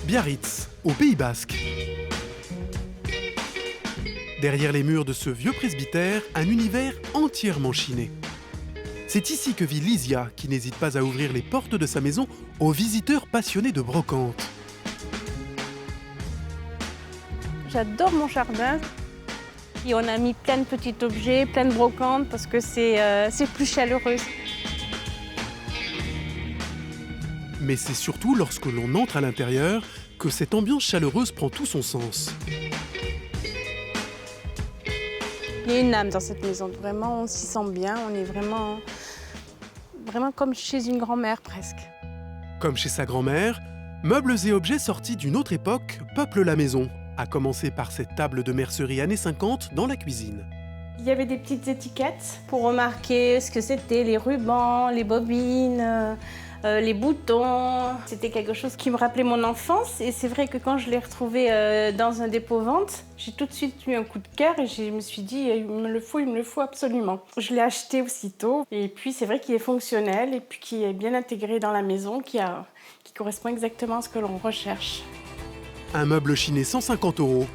Biarritz, au Pays Basque. Derrière les murs de ce vieux presbytère, un univers entièrement chiné. C'est ici que vit Lysia, qui n'hésite pas à ouvrir les portes de sa maison aux visiteurs passionnés de brocante. J'adore mon jardin. Et on a mis plein de petits objets, plein de brocantes, parce que c'est plus chaleureux. Mais c'est surtout lorsque l'on entre à l'intérieur que cette ambiance chaleureuse prend tout son sens. Il y a une âme dans cette maison, vraiment, on s'y sent bien, on est vraiment comme chez une grand-mère presque. Comme chez sa grand-mère, meubles et objets sortis d'une autre époque peuplent la maison, à commencer par cette table de mercerie années 50 dans la cuisine. Il y avait des petites étiquettes pour remarquer ce que c'était, les rubans, les bobines, les boutons. C'était quelque chose qui me rappelait mon enfance et c'est vrai que quand je l'ai retrouvé dans un dépôt-vente, j'ai tout de suite eu un coup de cœur et je me suis dit il me le faut absolument. Je l'ai acheté aussitôt et puis c'est vrai qu'il est fonctionnel et puis qu'il est bien intégré dans la maison, qui correspond exactement à ce que l'on recherche. Un meuble chiné 150 €.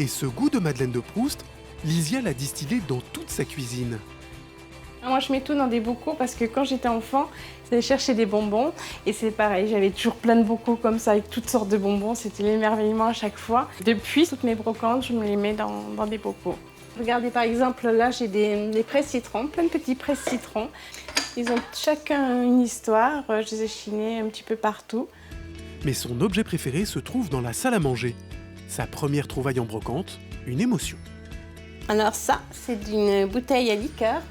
Et ce goût de Madeleine de Proust, Lysia l'a distillé dans toute sa cuisine. Moi, je mets tout dans des bocaux parce que quand j'étais enfant, j'allais chercher des bonbons. Et c'est pareil, j'avais toujours plein de bocaux comme ça avec toutes sortes de bonbons. C'était l'émerveillement à chaque fois. Depuis, toutes mes brocantes, je me les mets dans des bocaux. Regardez, par exemple, là, j'ai des presse-citrons, plein de petits presse-citrons. Ils ont chacun une histoire. Je les ai chinés un petit peu partout. Mais son objet préféré se trouve dans la salle à manger. Sa première trouvaille en brocante, une émotion. Alors ça, c'est d'une bouteille à liqueur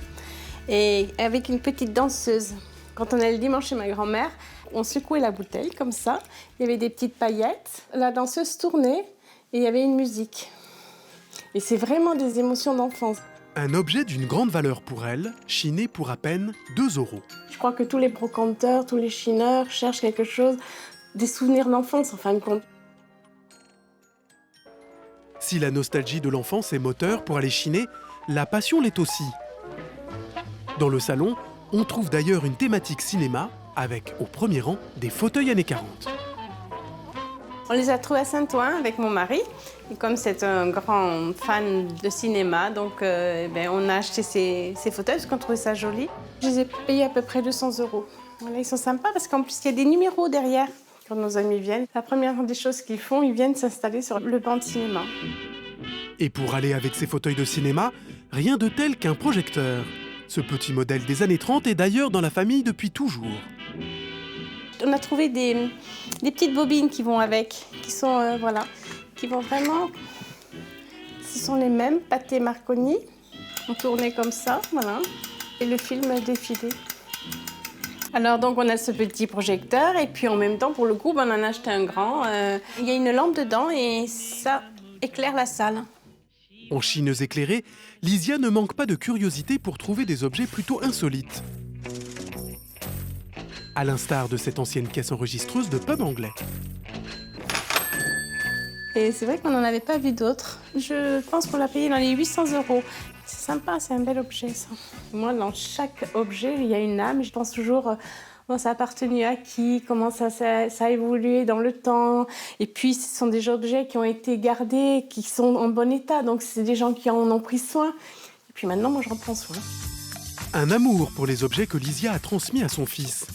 et avec une petite danseuse. Quand on allait le dimanche chez ma grand-mère, on secouait la bouteille comme ça. Il y avait des petites paillettes. La danseuse tournait et il y avait une musique. Et c'est vraiment des émotions d'enfance. Un objet d'une grande valeur pour elle, chiné pour à peine 2 €. Je crois que tous les brocanteurs, tous les chineurs cherchent quelque chose, des souvenirs d'enfance en fin de compte. Si la nostalgie de l'enfance est moteur pour aller chiner, la passion l'est aussi. Dans le salon, on trouve d'ailleurs une thématique cinéma, avec au premier rang des fauteuils années 40. On les a trouvés à Saint-Ouen avec mon mari. Et comme c'est un grand fan de cinéma, donc on a acheté ces fauteuils parce qu'on trouvait ça joli. Je les ai payés à peu près 200 €. Voilà, ils sont sympas parce qu'en plus, il y a des numéros derrière. Quand nos amis viennent, la première des choses qu'ils font, ils viennent s'installer sur le banc de cinéma. Et pour aller avec ces fauteuils de cinéma, rien de tel qu'un projecteur. Ce petit modèle des années 30 est d'ailleurs dans la famille depuis toujours. On a trouvé des petites bobines qui vont avec, qui sont, qui vont vraiment... Ce sont les mêmes, pâté Marconi. On tournait comme ça, voilà. Et le film défilait. Alors donc on a ce petit projecteur et puis en même temps pour le coup on en a acheté un grand. Il y a une lampe dedans et ça éclaire la salle. En chineuse éclairée, Lysia ne manque pas de curiosité pour trouver des objets plutôt insolites. À l'instar de cette ancienne caisse enregistreuse de pub anglais. Et c'est vrai qu'on n'en avait pas vu d'autres. Je pense qu'on l'a payé dans les 800 €. C'est sympa, c'est un bel objet ça. Moi, dans chaque objet, il y a une âme. Je pense toujours, ça a appartenu à qui, comment ça a évolué dans le temps. Et puis, ce sont des objets qui ont été gardés, qui sont en bon état. Donc, c'est des gens qui en ont pris soin. Et puis maintenant, moi, j'en prends soin. Un amour pour les objets que Lysia a transmis à son fils.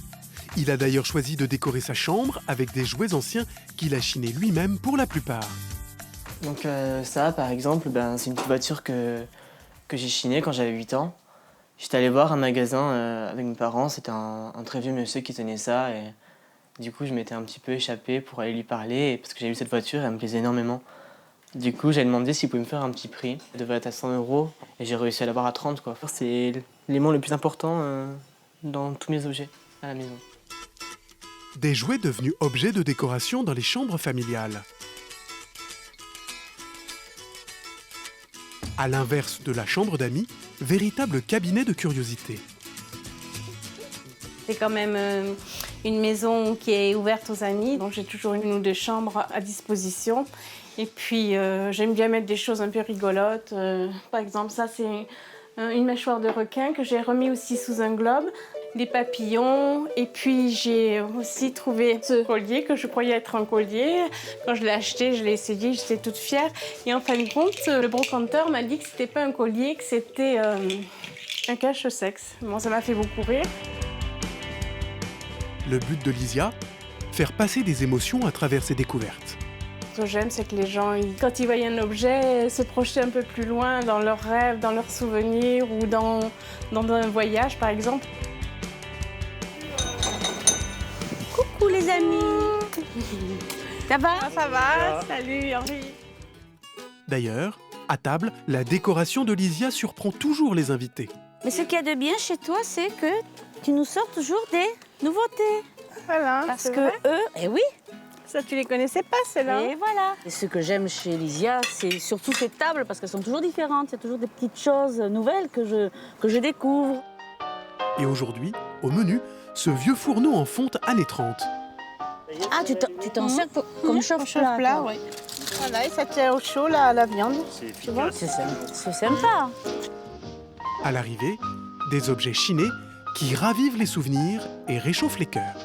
Il a d'ailleurs choisi de décorer sa chambre avec des jouets anciens qu'il a chinés lui-même pour la plupart. Donc ça, par exemple, c'est une petite voiture que j'ai chinée quand j'avais 8 ans. J'étais allé voir un magasin avec mes parents, c'était un très vieux monsieur qui tenait ça et du coup je m'étais un petit peu échappé pour aller lui parler parce que j'ai vu cette voiture et elle me plaisait énormément. Du coup j'ai demandé s'il pouvait me faire un petit prix. Elle devait être à 100 € et j'ai réussi à l'avoir à 30 €. C'est l'élément le plus important dans tous mes objets à la maison. Des jouets devenus objets de décoration dans les chambres familiales. À l'inverse de la chambre d'amis, véritable cabinet de curiosité. C'est quand même une maison qui est ouverte aux amis, donc j'ai toujours une ou deux chambres à disposition. Et puis j'aime bien mettre des choses un peu rigolotes. Par exemple, ça c'est une mâchoire de requin que j'ai remis aussi sous un globe. des papillons. Et puis j'ai aussi trouvé ce collier que je croyais être un collier. Quand je l'ai acheté, je l'ai essayé, j'étais toute fière. Et en fin de compte, le brocanteur m'a dit que c'était pas un collier, que c'était un cache-sexe. Bon, ça m'a fait beaucoup rire. Le but de Lysia, faire passer des émotions à travers ses découvertes. Ce que j'aime, c'est que les gens, quand ils voient un objet, se projeter un peu plus loin dans leurs rêves, dans leurs souvenirs ou dans un voyage, par exemple. Coucou les amis. Ça va? Ça va. Salut Henri. D'ailleurs, à table, la décoration de Lysia surprend toujours les invités. Mais ce qu'il y a de bien chez toi, c'est que tu nous sors toujours des nouveautés. Voilà. Parce que eux, eh oui, Ça, tu les connaissais pas, celles-là? et voilà. Et ce que j'aime chez Lysia, c'est surtout ces tables, parce qu'elles sont toujours différentes. Il y a toujours des petites choses nouvelles que je découvre. Et aujourd'hui, au menu, ce vieux fourneau en fonte années 30. Ah, tu t'en sers comme chauffe-plat. Chauffe-plat, oui. Voilà, et ça tient au chaud, là, à la viande. Tu vois? C'est sympa. À l'arrivée, des objets chinés qui ravivent les souvenirs et réchauffent les cœurs.